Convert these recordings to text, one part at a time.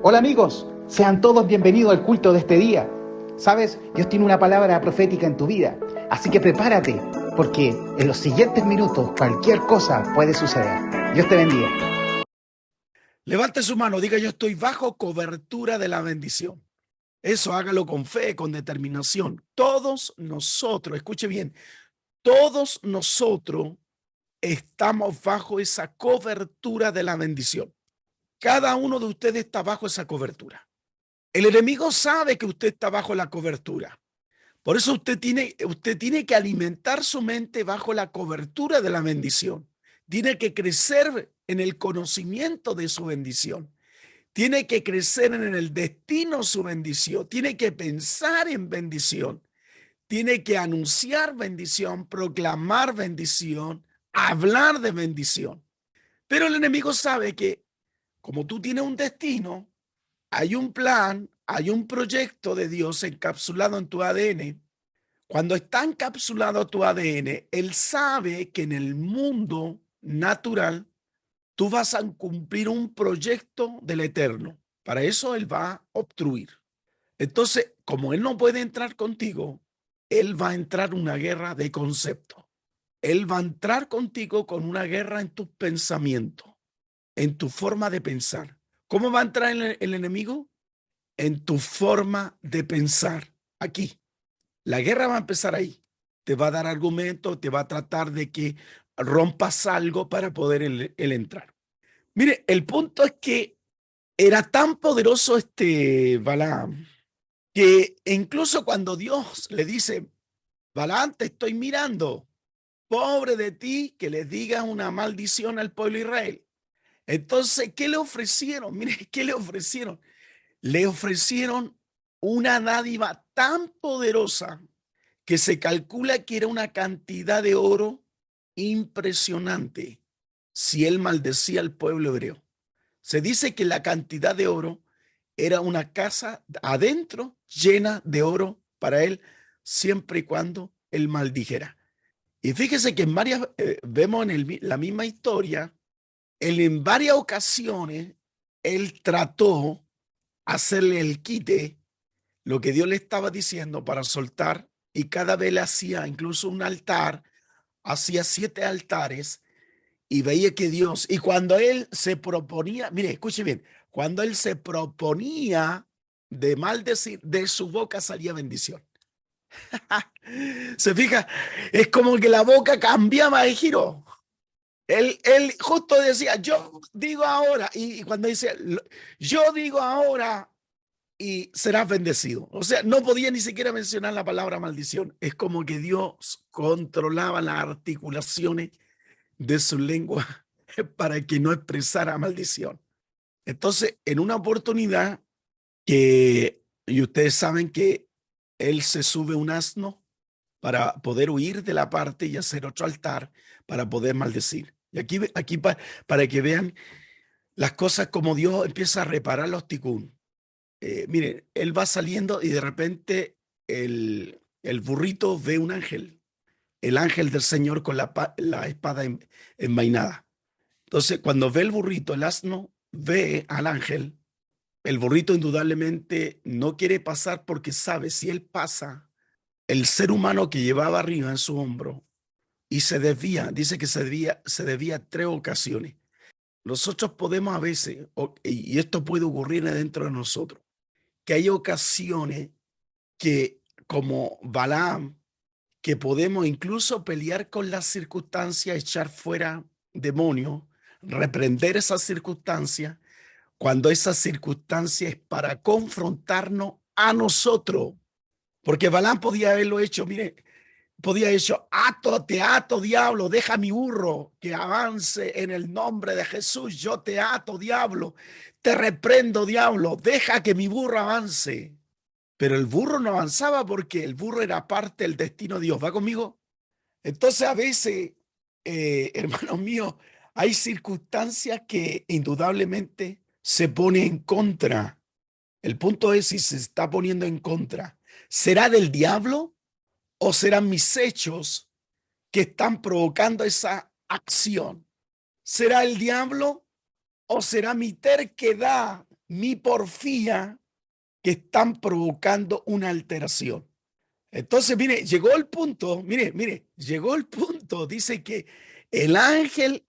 Hola amigos, sean todos bienvenidos al culto de este día. Sabes, Dios tiene una palabra profética en tu vida, así que prepárate, porque en los siguientes minutos cualquier cosa puede suceder. Dios te bendiga. Levante su mano, diga: yo estoy bajo cobertura de la bendición. Eso hágalo con fe, con determinación. Todos nosotros, escuche bien, todos nosotros estamos bajo esa cobertura de la bendición. Cada uno de ustedes está bajo esa cobertura. El enemigo sabe que usted está bajo la cobertura. Por eso usted tiene que alimentar su mente bajo la cobertura de la bendición. Tiene que crecer en el conocimiento de su bendición. Tiene que crecer en el destino su bendición. Tiene que pensar en bendición. Tiene que anunciar bendición, proclamar bendición, hablar de bendición. Pero el enemigo sabe que como tú tienes un destino, hay un plan, hay un proyecto de Dios encapsulado en tu ADN. Cuando está encapsulado tu ADN, él sabe que en el mundo natural tú vas a cumplir un proyecto del Eterno. Para eso él va a obstruir. Entonces, como él no puede entrar contigo, él va a entrar en una guerra de concepto. Él va a entrar contigo con una guerra en tus pensamientos, en tu forma de pensar. ¿Cómo va a entrar el enemigo? En tu forma de pensar. Aquí. La guerra va a empezar ahí. Te va a dar argumentos, te va a tratar de que rompas algo para poder él entrar. Mire, el punto es que era tan poderoso este Balaam que incluso cuando Dios le dice: Balaam, te estoy mirando, pobre de ti que le digas una maldición al pueblo de Israel. Entonces, ¿qué le ofrecieron? Mire, ¿qué le ofrecieron? Le ofrecieron una dádiva tan poderosa que se calcula que era una cantidad de oro impresionante si él maldecía al pueblo hebreo. Se dice que la cantidad de oro era una casa adentro llena de oro para él, siempre y cuando él maldijera. Y fíjese que vemos en la misma historia, él en varias ocasiones, él trató hacerle el quite, lo que Dios le estaba diciendo para soltar, y cada vez le hacía incluso un altar, hacía 7 altares, y veía que Dios, y cuando él se proponía, mire, escuche bien, cuando él se proponía de maldecir, de su boca salía bendición. Se fija, es como que la boca cambiaba de giro. Él justo decía: yo digo ahora, y cuando dice, yo digo ahora, y serás bendecido. O sea, no podía ni siquiera mencionar la palabra maldición. Es como que Dios controlaba las articulaciones de su lengua para que no expresara maldición. Entonces, en una oportunidad y ustedes saben que él se sube un asno para poder huir de la parte y hacer otro altar para poder maldecir. Y aquí para que vean las cosas como Dios empieza a reparar los ticún. Miren, él va saliendo y de repente el burrito ve un ángel, el ángel del Señor con la espada envainada. Entonces, cuando ve el burrito, el asno ve al ángel. El burrito indudablemente no quiere pasar porque sabe, si él pasa, el ser humano que llevaba arriba en su hombro y se desvía, dice que se desvía 3 ocasiones. Nosotros podemos a veces, y esto puede ocurrir dentro de nosotros, que hay ocasiones que, como Balaam, que podemos incluso pelear con las circunstancias, echar fuera demonios, reprender esas circunstancias, cuando esa circunstancia es para confrontarnos a nosotros. Porque Balaam podía haberlo hecho, mire, podía haber hecho: te ato, diablo, deja mi burro que avance en el nombre de Jesús, yo te ato, diablo, te reprendo, diablo, deja que mi burro avance. Pero el burro no avanzaba porque el burro era parte del destino de Dios. ¿Va conmigo? Entonces a veces, hermanos míos, hay circunstancias que indudablemente se pone en contra. El punto es si se está poniendo en contra. ¿Será del diablo o serán mis hechos que están provocando esa acción? ¿Será el diablo o será mi terquedad mi porfía que están provocando una alteración. Entonces, mire, llegó el punto, mire, llegó el punto, dice que el ángel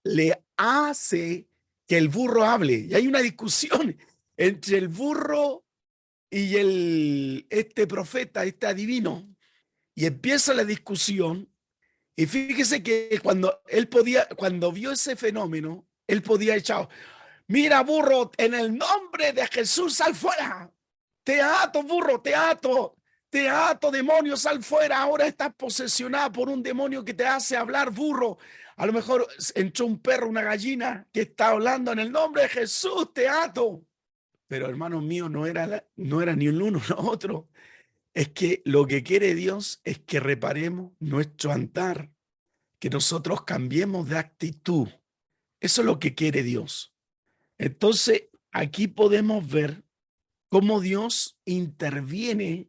le hace que el burro hable. Y hay una discusión entre el burro y este profeta, este adivino. Y empieza la discusión. Y fíjese que cuando vio ese fenómeno, él podía echar, mira, burro, en el nombre de Jesús, sal fuera. Te ato, burro, te ato, demonio, sal fuera. Ahora estás posesionada por un demonio que te hace hablar, burro. A lo mejor entró un perro, una gallina que está hablando en el nombre de Jesús, te ato. Pero hermanos míos, no era ni el uno ni el otro. Es que lo que quiere Dios es que reparemos nuestro andar, que nosotros cambiemos de actitud. Eso es lo que quiere Dios. Entonces, aquí podemos ver cómo Dios interviene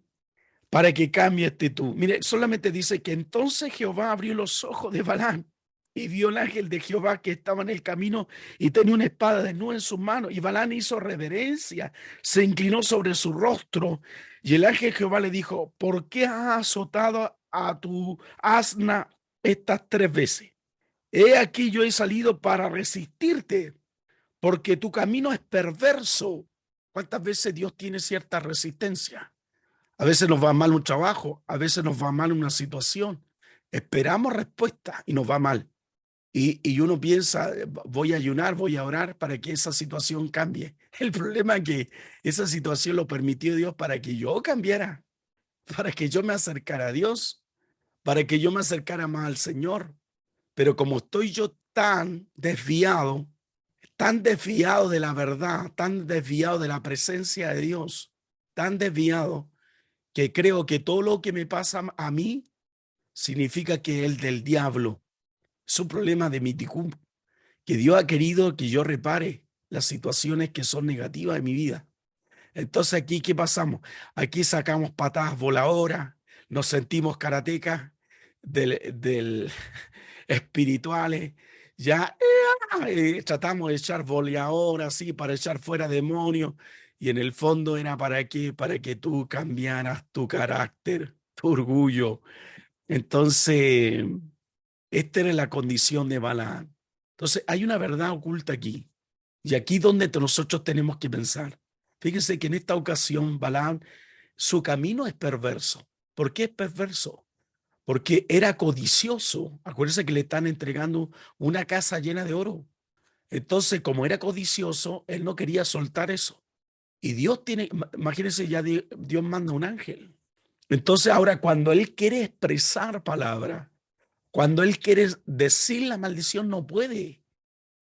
para que cambie actitud. Mire, solamente dice que entonces Jehová abrió los ojos de Balaam y vio el ángel de Jehová que estaba en el camino y tenía una espada desnuda en sus manos. Y Balaam hizo reverencia, se inclinó sobre su rostro. Y el ángel de Jehová le dijo, ¿por qué has azotado a tu asna estas 3 veces? He aquí yo he salido para resistirte, porque tu camino es perverso. ¿Cuántas veces Dios tiene cierta resistencia? A veces nos va mal un trabajo, a veces nos va mal una situación. Esperamos respuesta y nos va mal. Y uno piensa, voy a ayunar, voy a orar para que esa situación cambie. El problema es que esa situación lo permitió Dios para que yo cambiara, para que yo me acercara a Dios, para que yo me acercara más al Señor. Pero como estoy yo tan desviado de la verdad, tan desviado de la presencia de Dios, tan desviado, que creo que todo lo que me pasa a mí significa que es del diablo. Es un problema de mi ticum, que Dios ha querido que yo repare las situaciones que son negativas en mi vida. Entonces aquí, ¿qué pasamos? Aquí sacamos patadas voladoras, nos sentimos karatecas del espirituales, ya tratamos de echar voleadoras así para echar fuera demonios, y en el fondo era ¿para qué? Para que tú cambiaras tu carácter, tu orgullo. Entonces, esta era la condición de Balaam. Entonces, hay una verdad oculta aquí. Y aquí donde nosotros tenemos que pensar. Fíjense que en esta ocasión Balaam, su camino es perverso. ¿Por qué es perverso? Porque era codicioso. Acuérdense que le están entregando una casa llena de oro. Entonces, como era codicioso, él no quería soltar eso. Y Dios tiene, imagínense, ya Dios manda un ángel. Entonces, ahora cuando él quiere expresar palabra, cuando él quiere decir la maldición, no puede.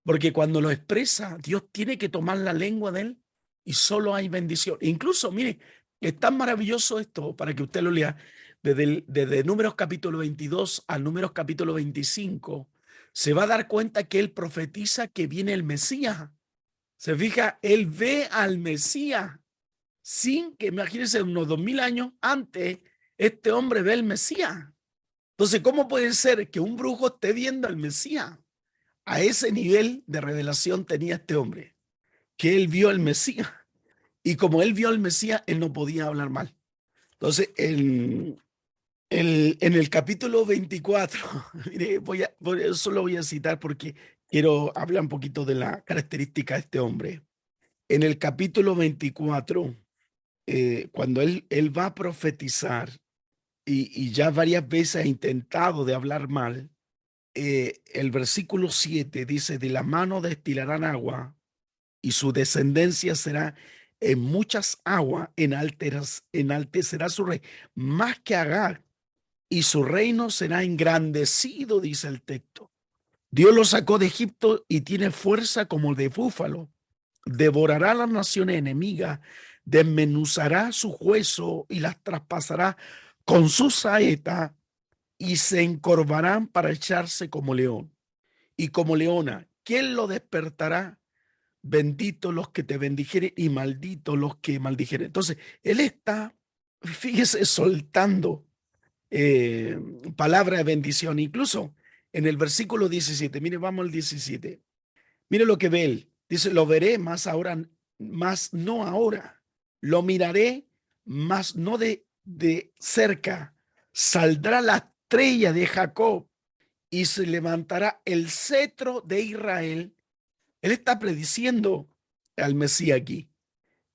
Porque cuando lo expresa, Dios tiene que tomar la lengua de él y solo hay bendición. Incluso, mire, es tan maravilloso esto para que usted lo lea. Desde Números capítulo 22 a Números capítulo 25, se va a dar cuenta que él profetiza que viene el Mesías. Se fija, él ve al Mesías sin que, imagínense, unos 2000 años antes, este hombre ve al Mesías. Entonces, ¿cómo puede ser que un brujo esté viendo al Mesías? A ese nivel de revelación tenía este hombre, que él vio al Mesías. Y como él vio al Mesías, él no podía hablar mal. Entonces, en el capítulo 24, mire, solo voy a citar porque quiero hablar un poquito de la característica de este hombre. En el capítulo 24, cuando él va a profetizar y ya varias veces ha intentado de hablar mal, el versículo 7 dice, de la mano destilarán agua y su descendencia será en muchas aguas, enaltecerá su rey, más que Agar, y su reino será engrandecido, dice el texto. Dios lo sacó de Egipto y tiene fuerza como de búfalo. Devorará a las naciones enemigas, desmenuzará su hueso y las traspasará con su saeta y se encorvarán para echarse como león y como leona. ¿Quién lo despertará? Bendito los que te bendijeren y maldito los que maldijeren. Entonces, él está, fíjese, soltando palabra de bendición. Incluso en el versículo 17, mire, vamos al 17. Mire lo que ve él. Dice, lo veré, mas ahora mas no ahora. Lo miraré, mas no de cerca. Saldrá la estrella de Jacob y se levantará el cetro de Israel. Él está prediciendo al Mesías aquí.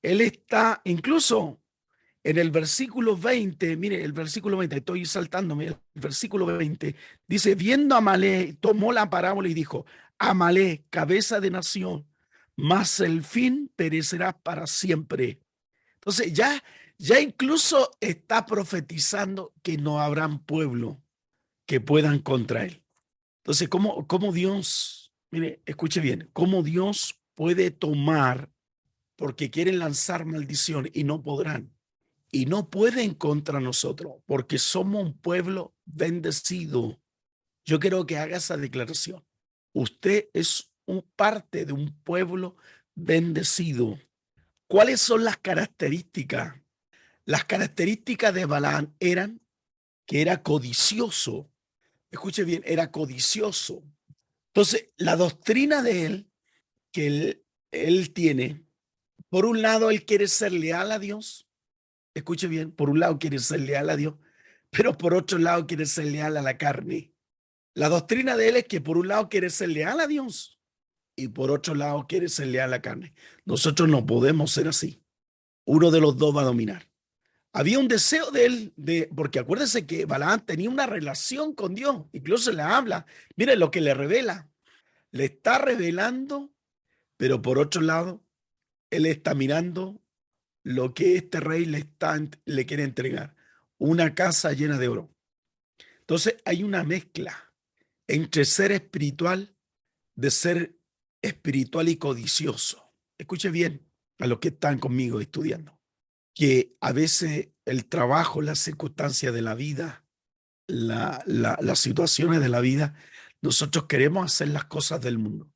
Él está incluso en el versículo 20, mire, el versículo 20, estoy saltándome, el versículo 20, dice, viendo a Amalé, tomó la parábola y dijo, Amalé, cabeza de nación, mas el fin perecerá para siempre. Entonces ya incluso está profetizando que no habrán pueblo que puedan contra él. Entonces, ¿cómo Dios, mire, escuche bien, cómo Dios puede tomar, porque quieren lanzar maldición y no podrán? Y no pueden contra nosotros, porque somos un pueblo bendecido. Yo quiero que haga esa declaración. Usted es parte de un pueblo bendecido. ¿Cuáles son las características? Las características de Balaam eran que era codicioso. Escuche bien, era codicioso. Entonces, la doctrina de él, que él tiene, por un lado, él quiere ser leal a Dios. Escuche bien, por un lado quiere ser leal a Dios, pero por otro lado quiere ser leal a la carne. La doctrina de él es que por un lado quiere ser leal a Dios y por otro lado quiere ser leal a la carne. Nosotros no podemos ser así. Uno de los dos va a dominar. Había un deseo de él, porque acuérdense que Balaam tenía una relación con Dios, incluso le habla. Miren lo que le revela. Le está revelando, pero por otro lado, él está mirando lo que este rey le quiere entregar, una casa llena de oro. Entonces hay una mezcla entre ser espiritual, de ser espiritual y codicioso. Escuche bien a los que están conmigo estudiando, que a veces el trabajo, las circunstancias de la vida, las situaciones de la vida, nosotros queremos hacer las cosas del mundo,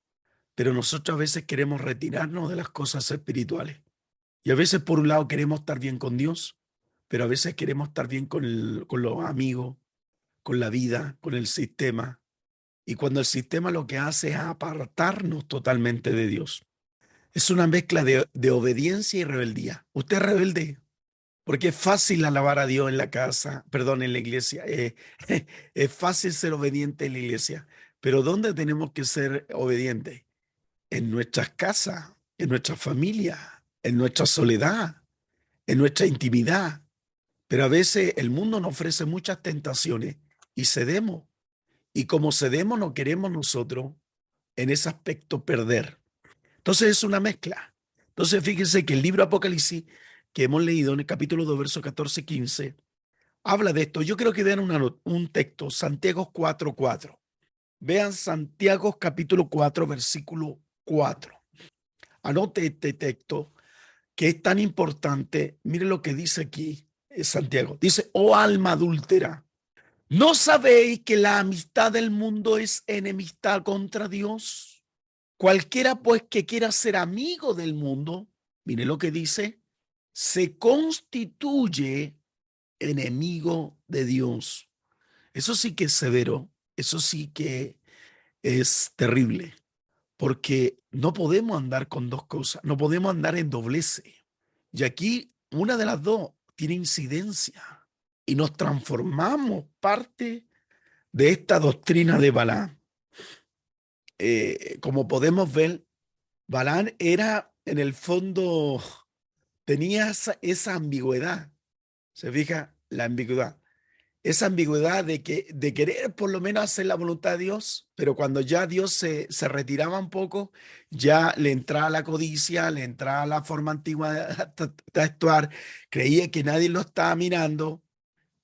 pero nosotros a veces queremos retirarnos de las cosas espirituales. Y a veces por un lado queremos estar bien con Dios, pero a veces queremos estar bien con los amigos, con la vida, con el sistema. Y cuando el sistema lo que hace es apartarnos totalmente de Dios. Es una mezcla de obediencia y rebeldía. Usted es rebelde porque es fácil alabar a Dios en la casa, perdón, en la iglesia. Es fácil ser obediente en la iglesia. Pero ¿dónde tenemos que ser obedientes? En nuestras casas, en nuestra familia, en nuestra soledad, en nuestra intimidad. Pero a veces el mundo nos ofrece muchas tentaciones y cedemos. Y como cedemos, no queremos nosotros en ese aspecto perder. Entonces es una mezcla. Entonces fíjense que el libro Apocalipsis que hemos leído en el capítulo 2, versos 14 y 15, habla de esto. Yo creo que vean un texto, Santiago 4:4. Vean Santiago capítulo 4, versículo 4. Anote este texto que es tan importante. Mire lo que dice aquí Santiago. Dice, oh alma adúltera, ¿no sabéis que la amistad del mundo es enemistad contra Dios? Cualquiera pues que quiera ser amigo del mundo, mire lo que dice, se constituye enemigo de Dios. Eso sí que es severo, eso sí que es terrible, porque no podemos andar con dos cosas, no podemos andar en doblece. Y aquí una de las dos tiene incidencia y nos transformamos parte de esta doctrina de Balaam. Como podemos ver, Balaam era en el fondo, tenía esa ambigüedad. ¿Se fija? La ambigüedad. Esa ambigüedad de querer por lo menos hacer la voluntad de Dios, pero cuando ya Dios se retiraba un poco, ya le entraba la codicia, le entraba la forma antigua de actuar, creía que nadie lo estaba mirando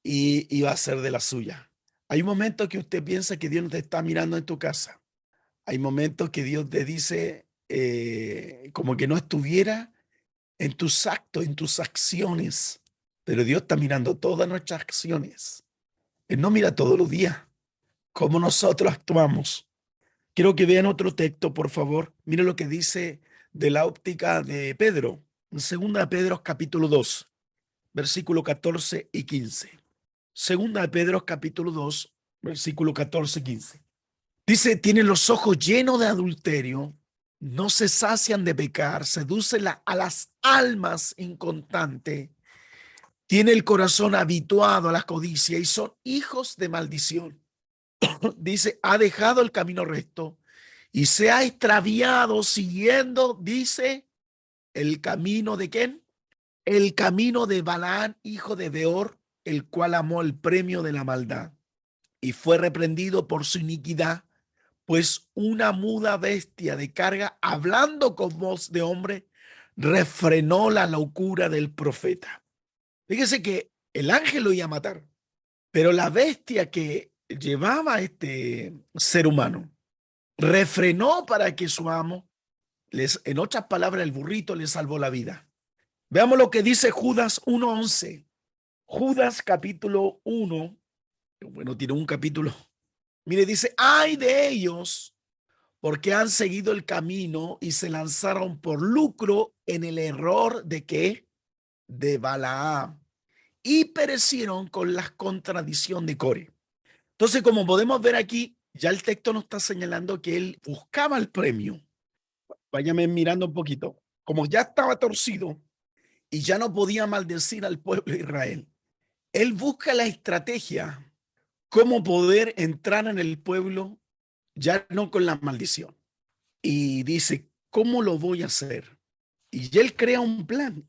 y iba a hacer de la suya. Hay momentos que usted piensa que Dios no te está mirando en tu casa. Hay momentos que Dios te dice como que no estuviera en tus actos, en tus acciones, pero Dios está mirando todas nuestras acciones. Él no mira todos los días cómo nosotros actuamos. Quiero que vean otro texto, por favor. Mire lo que dice de la óptica de Pedro, en 2 Pedro capítulo 2, versículo 14 y 15. 2 Pedro capítulo 2, versículo 14 y 15. Dice, tiene los ojos llenos de adulterio no se sacian de pecar, seducen a las almas inconstantes, tiene el corazón habituado a la codicia y son hijos de maldición. Dice, ha dejado el camino recto y se ha extraviado siguiendo, dice, el camino de ¿quién? El camino de Balaán, hijo de Beor, el cual amó el premio de la maldad y fue reprendido por su iniquidad, pues una muda bestia de carga, hablando con voz de hombre, refrenó la locura del profeta. Fíjese que el ángel lo iba a matar, pero la bestia que llevaba a este ser humano refrenó para que su amo, en otras palabras, el burrito le salvó la vida. Veamos lo que dice Judas 1:11. Judas capítulo 1, bueno, tiene un capítulo. Mire, dice, ay de ellos, porque han seguido el camino y se lanzaron por lucro en el error de ¿qué? De Balaam, y perecieron con la contradicción de Core. Entonces, como podemos ver aquí, ya el texto nos está señalando que él buscaba el premio. Váyame mirando un poquito. Como ya estaba torcido y ya no podía maldecir al pueblo de Israel, él busca la estrategia, cómo poder entrar en el pueblo, ya no con la maldición. Y dice, ¿cómo lo voy a hacer? Y él crea un plan.